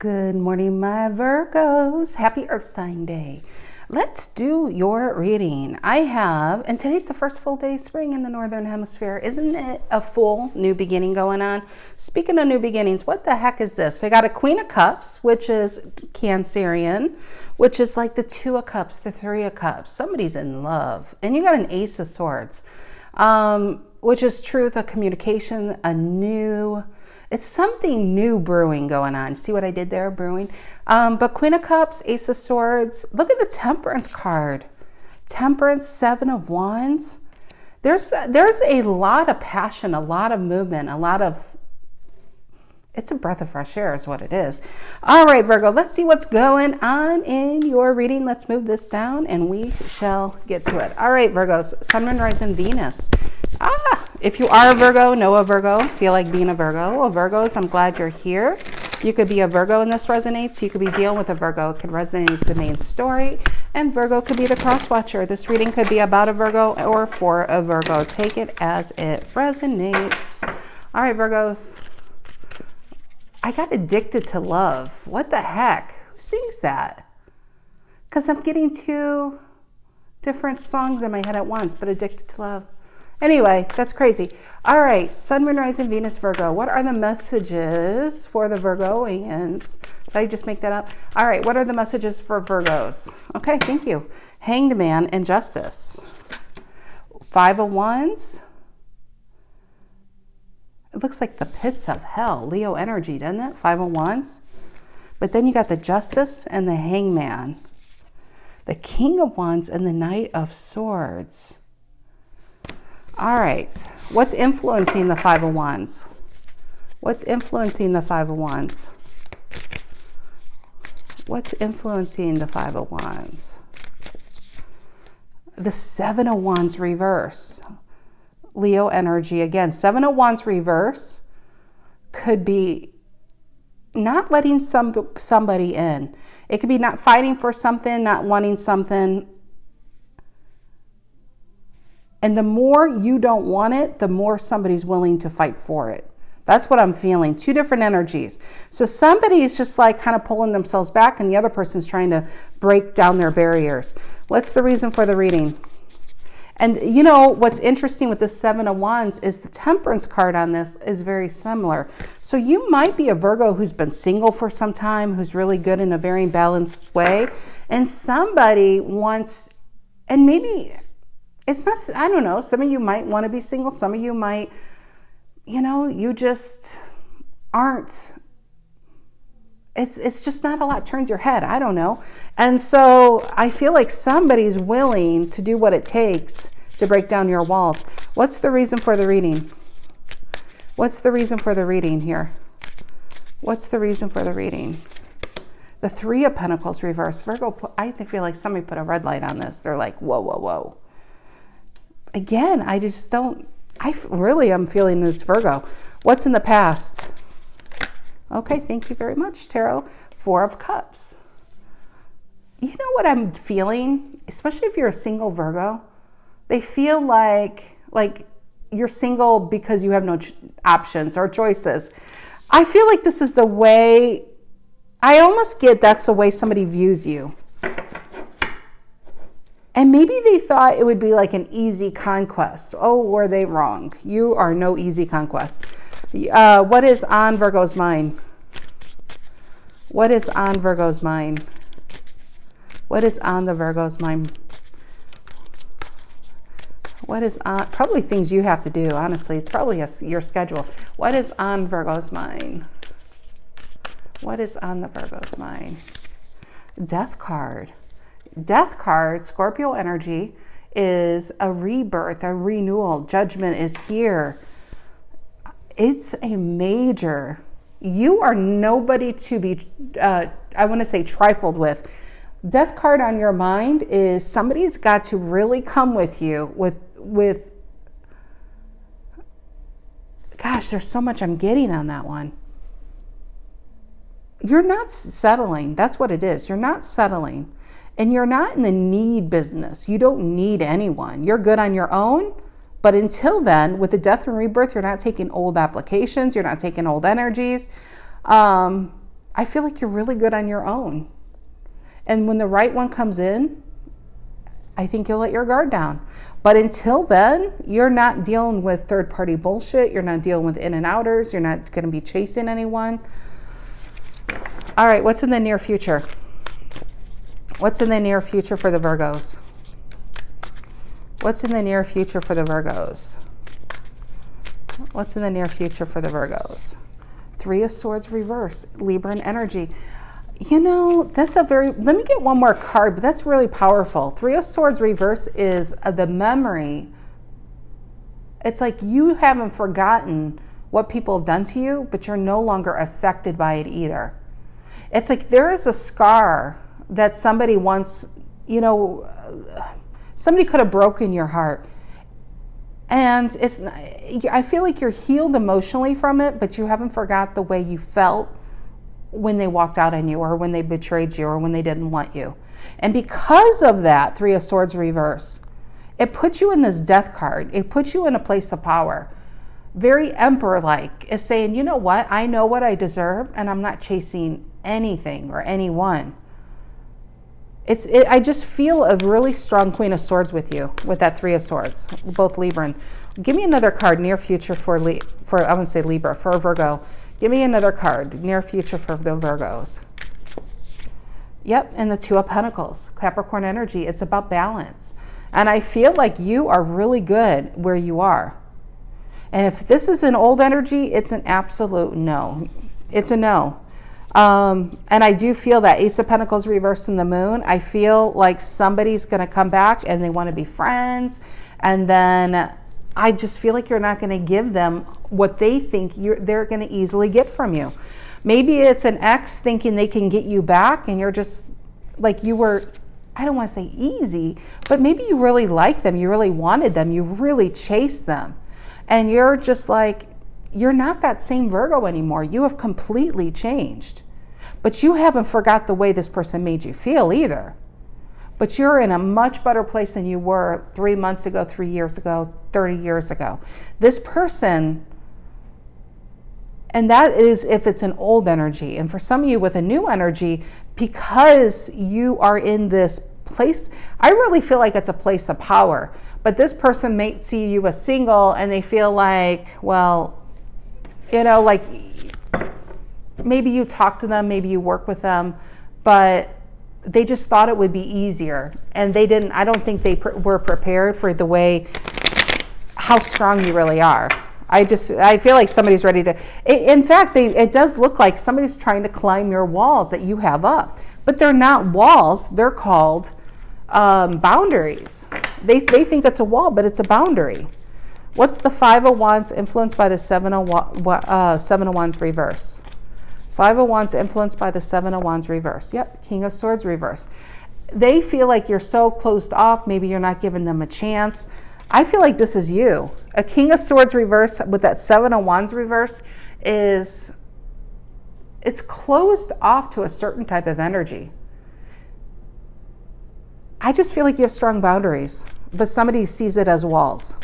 Good morning, my Virgos. Happy Earth Sign Day. Let's do your reading. And today's the first full day of spring in the Northern Hemisphere. Isn't it a full new beginning going on? Speaking of new beginnings, what the heck is this? I got a Queen of Cups, which is Cancerian, which is like the Two of Cups, the Three of Cups. Somebody's in love. And you got an Ace of Swords, which is truth, a communication, it's something new brewing going on. See what I did there, brewing? But Queen of Cups, Ace of Swords. Look at the Temperance card. Temperance, Seven of Wands. There's a lot of passion, a lot of movement, it's a breath of fresh air is what it is. All right, Virgo, let's see what's going on in your reading. Let's move this down and we shall get to it. All right, Virgos, Sun, Moon, Rising, Venus. If you are a Virgo, know a Virgo, feel like being a Virgo. Well, Virgos, I'm glad you're here. You could be a Virgo and this resonates. You could be dealing with a Virgo. It could resonate as the main story. And Virgo could be the cross watcher. This reading could be about a Virgo or for a Virgo. Take it as it resonates. All right, Virgos. I got addicted to love. What the heck? Who sings that? Because I'm getting two different songs in my head at once, but addicted to love. Anyway, that's crazy. All right, Sun, Moon, Rising, Venus, Virgo. What are the messages for the Virgoians? Did I just make that up? All right, what are the messages for Virgos? Okay, thank you. Hanged Man and Justice. Five of Wands. It looks like the pits of hell. Leo energy, doesn't it? Five of Wands. But then you got the Justice and the Hangman. The King of Wands and the Knight of Swords. All right. What's influencing the Five of Wands? What's influencing the Five of Wands? What's influencing the Five of Wands? The Seven of Wands reverse. Leo energy again. Seven of Wands reverse could be not letting somebody in. It could be not fighting for something, not wanting something. And the more you don't want it, the more somebody's willing to fight for it. That's what I'm feeling. Two different energies. So somebody's just like kind of pulling themselves back and the other person's trying to break down their barriers. What's the reason for the reading? And you know, what's interesting with the Seven of Wands is the Temperance card on this is very similar. So you might be a Virgo who's been single for some time, who's really good in a very balanced way. And somebody wants, and maybe it's not, I don't know, some of you might want to be single. Some of you might, you just aren't. It's just not a lot turns your head. I don't know. And so I feel like somebody's willing to do what it takes to break down your walls. What's the reason for the reading? What's the reason for the reading here? What's the reason for the reading? The Three of Pentacles reverse. Virgo, I feel like somebody put a red light on this. They're like, whoa, whoa, whoa. Again, I am feeling this Virgo. What's in the past? Okay, thank you very much, Tarot. Four of Cups. You know what I'm feeling? Especially if you're a single Virgo, they feel like you're single because you have no options or choices. I feel like this is the way, I almost get that's the way somebody views you. And maybe they thought it would be like an easy conquest. Oh, were they wrong? You are no easy conquest. What is on Virgo's mind? What is on Virgo's mind? What is on the Virgo's mind? What is on? Probably things you have to do, honestly. It's probably your schedule. What is on Virgo's mind? What is on the Virgo's mind? Death card. Death card, Scorpio energy, is a rebirth, a renewal. Judgment is here. It's a major. You are nobody to be, I want to say, trifled with. Death card on your mind is somebody's got to really come with you with gosh, there's so much I'm getting on that one. You're not settling. That's what it is. You're not settling. And you're not in the need business. You don't need anyone. You're good on your own. But until then, with the death and rebirth, you're not taking old applications. You're not taking old energies. I feel like you're really good on your own. And when the right one comes in, I think you'll let your guard down. But until then, you're not dealing with third-party bullshit. You're not dealing with in and outers. You're not going to be chasing anyone. All right, what's in the near future? What's in the near future for the Virgos? What's in the near future for the Virgos? What's in the near future for the Virgos? Three of Swords reverse, Libran energy. You know, that's a very, let me get one more card, but that's really powerful. Three of Swords reverse is the memory. It's like you haven't forgotten what people have done to you, but you're no longer affected by it either. It's like there is a scar that somebody once, you know, somebody could have broken your heart. And it's, I feel like you're healed emotionally from it, but you haven't forgot the way you felt when they walked out on you, or when they betrayed you, or when they didn't want you. And because of that, Three of Swords reverse, it puts you in this death card. It puts you in a place of power. Very Emperor-like. Is saying, you know what? I know what I deserve, and I'm not chasing anything or anyone. I just feel a really strong Queen of Swords with you, with that Three of Swords, both Libran. Give me another card, near future for I wouldn't say Libra, for Virgo. Give me another card, near future for the Virgos. Yep, and the Two of Pentacles, Capricorn energy. It's about balance. And I feel like you are really good where you are. And if this is an old energy, it's an absolute no. It's a no. And I do feel that Ace of Pentacles reversed in the Moon. I feel like somebody's going to come back and they want to be friends. And then I just feel like you're not going to give them what they think they're going to easily get from you. Maybe it's an ex thinking they can get you back, and you're just like, you were, I don't want to say easy, but maybe you really liked them. You really wanted them. You really chased them. And you're just like, you're not that same Virgo anymore. You have completely changed. But you haven't forgot the way this person made you feel either. But you're in a much better place than you were 3 months ago, 3 years ago, 30 years ago. This person, and that is if it's an old energy. And for some of you with a new energy, because you are in this place, I really feel like it's a place of power. But this person may see you as single, and they feel like, well, you know, like maybe you talk to them, maybe you work with them, but they just thought it would be easier, and they didn't. I don't think they were prepared for the way, how strong you really are. I feel like somebody's ready to, in fact, it does look like somebody's trying to climb your walls that you have up, but they're not walls. They're called boundaries. They think it's a wall, but it's a boundary. What's the Five of Wands influenced by the Seven of Wands reverse? Five of Wands influenced by the Seven of Wands reverse. Yep, King of Swords reverse. They feel like you're so closed off. Maybe you're not giving them a chance. I feel like this is you. A King of Swords reverse with that Seven of Wands reverse it's closed off to a certain type of energy. I just feel like you have strong boundaries, but somebody sees it as walls.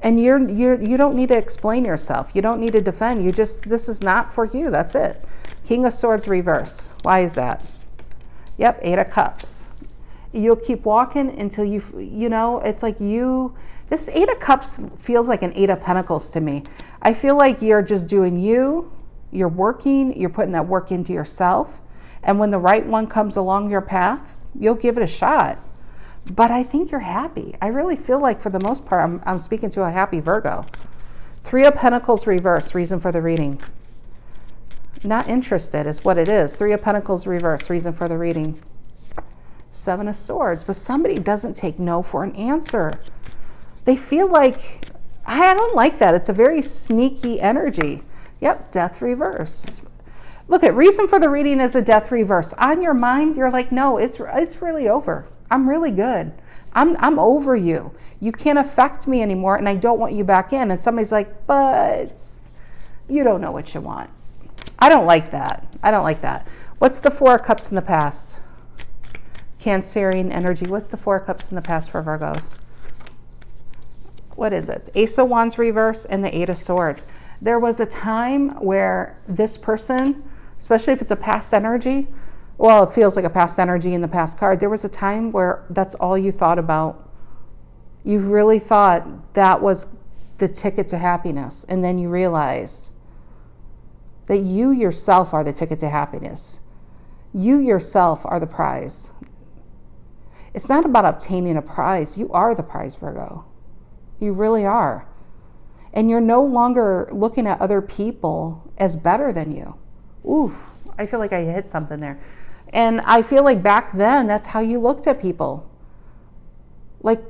And you don't need to explain yourself. You don't need to defend. This is not for you. That's it. King of Swords reverse. Why is that? Yep, Eight of Cups. You'll keep walking until you know, it's like this Eight of Cups feels like an Eight of Pentacles to me. I feel like you're just doing you're working, you're putting that work into yourself. And when the right one comes along your path, you'll give it a shot. But I think you're happy. I really feel like for the most part, I'm speaking to a happy Virgo. Three of Pentacles reverse, reason for the reading. Not interested is what it is. Three of Pentacles reverse, reason for the reading. Seven of Swords, but somebody doesn't take no for an answer. They feel like, I don't like that. It's a very sneaky energy. Yep, Death reverse. Look at reason for the reading is a Death reverse. On your mind, you're like, no, it's really over. I'm really good. I'm over you. You can't affect me anymore, and I don't want you back in. And somebody's like, but you don't know what you want. I don't like that. I don't like that. What's the Four of Cups in the past? Cancerian energy. What's the Four of Cups in the past for Virgos? What is it? Ace of Wands reverse and the Eight of Swords. There was a time where this person especially if it's a past energy. Well, it feels like a past energy in the past card. There was a time where that's all you thought about. You really thought that was the ticket to happiness. And then you realized that you yourself are the ticket to happiness. You yourself are the prize. It's not about obtaining a prize. You are the prize, Virgo. You really are. And you're no longer looking at other people as better than you. Ooh, I feel like I hit something there. And I feel like back then, that's how you looked at people. Like,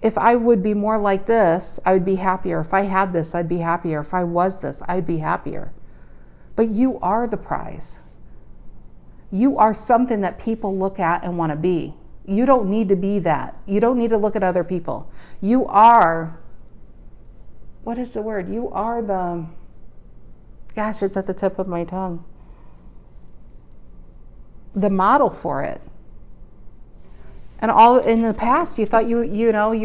if I would be more like this, I would be happier. If I had this, I'd be happier. If I was this, I'd be happier. But you are the prize. You are something that people look at and want to be. You don't need to be that. You don't need to look at other people. You are, what is the word? You are the, gosh, it's at the tip of my tongue. The model for it. And all in the past, you thought you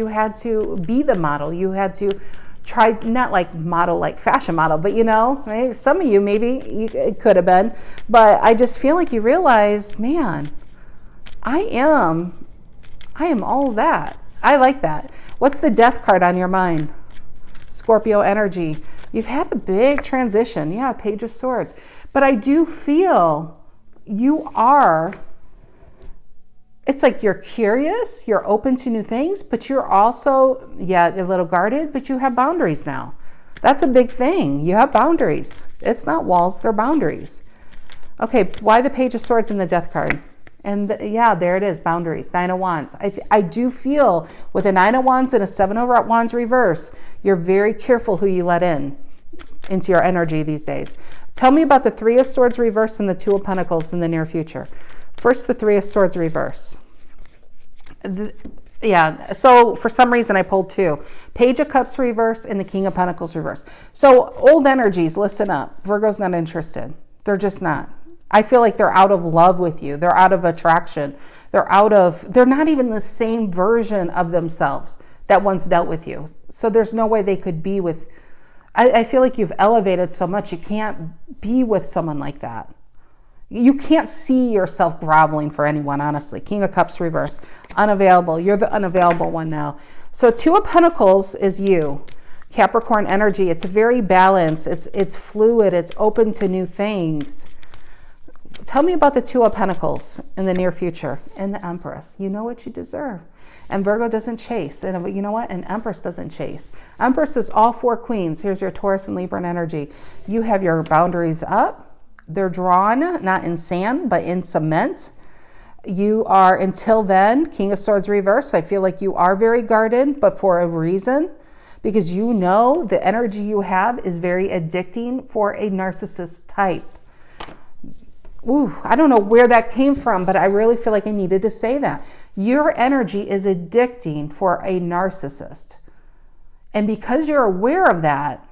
had to be the model. You had to try, not like model, like fashion model, but maybe some of you, maybe it could have been. But I just feel like you realize, man, I am all of that. I like that. What's the death card on your mind? Scorpio energy. You've had a big transition. Yeah, Page of Swords. But I do feel you are, it's like you're curious, you're open to new things, but you're also, a little guarded, but you have boundaries now. That's a big thing. You have boundaries. It's not walls, they're boundaries. Okay, why the Page of Swords in the death card? And there it is, boundaries, Nine of Wands. I do feel with a Nine of Wands and a Seven of Wands reverse, you're very careful who you let into your energy these days. Tell me about the Three of Swords reverse and the Two of Pentacles in the near future. First, the Three of Swords reverse. So for some reason I pulled two. Page of Cups reverse and the King of Pentacles reverse. So old energies, listen up. Virgo's not interested. They're just not. I feel like they're out of love with you. They're out of attraction. They're not even the same version of themselves that once dealt with you. So there's no way they could be with, I feel like you've elevated so much, you can't be with someone like that. You can't see yourself groveling for anyone, honestly. King of Cups reverse, unavailable. You're the unavailable one now. So Two of Pentacles is you. Capricorn energy, it's very balanced. It's fluid. It's open to new things. Tell me about the Two of Pentacles in the near future and the Empress. You know what you deserve. And Virgo doesn't chase. And you know what? An Empress doesn't chase. Empress is all four queens. Here's your Taurus and Libra energy. You have your boundaries up. They're drawn, not in sand, but in cement. You are, until then, King of Swords reverse. I feel like you are very guarded, but for a reason. Because you know the energy you have is very addicting for a narcissist type. Ooh, I don't know where that came from, but I really feel like I needed to say that. Your energy is addicting for a narcissist. And because you're aware of that,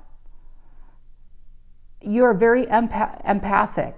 you're very empathic.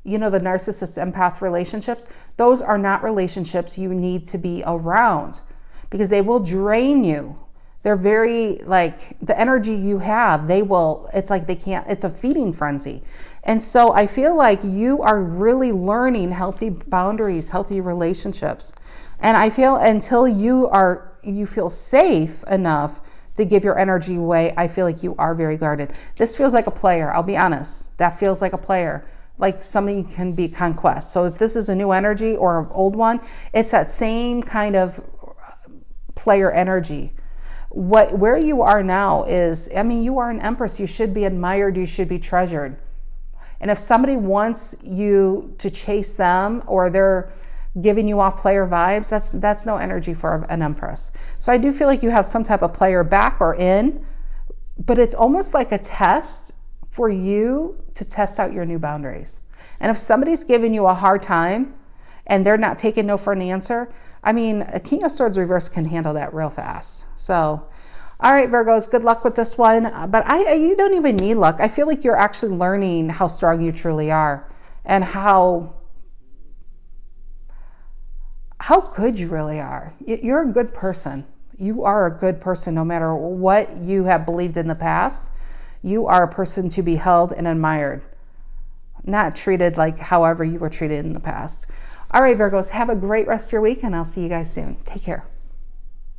You know, the narcissist empath relationships, those are not relationships you need to be around because they will drain you. They're very, like, the energy you have, it's like they can't, it's a feeding frenzy. And so I feel like you are really learning healthy boundaries, healthy relationships. And I feel until you feel safe enough to give your energy away, I feel like you are very guarded. This feels like a player, I'll be honest. That feels like a player, like something can be conquest. So if this is a new energy or an old one, it's that same kind of player energy. Where you are now is, you are an Empress. You should be admired. You should be treasured. And if somebody wants you to chase them or they're giving you off player vibes, that's no energy for an Empress. So I do feel like you have some type of player back or in, but it's almost like a test for you to test out your new boundaries. And if somebody's giving you a hard time and they're not taking no for an answer, a King of Swords reverse can handle that real fast. So, all right, Virgos, good luck with this one. But you don't even need luck. I feel like you're actually learning how strong you truly are and how good you really are. You're a good person. You are a good person no matter what you have believed in the past. You are a person to be held and admired. not treated like however you were treated in the past. All right, Virgos, have a great rest of your week, and I'll see you guys soon. Take care.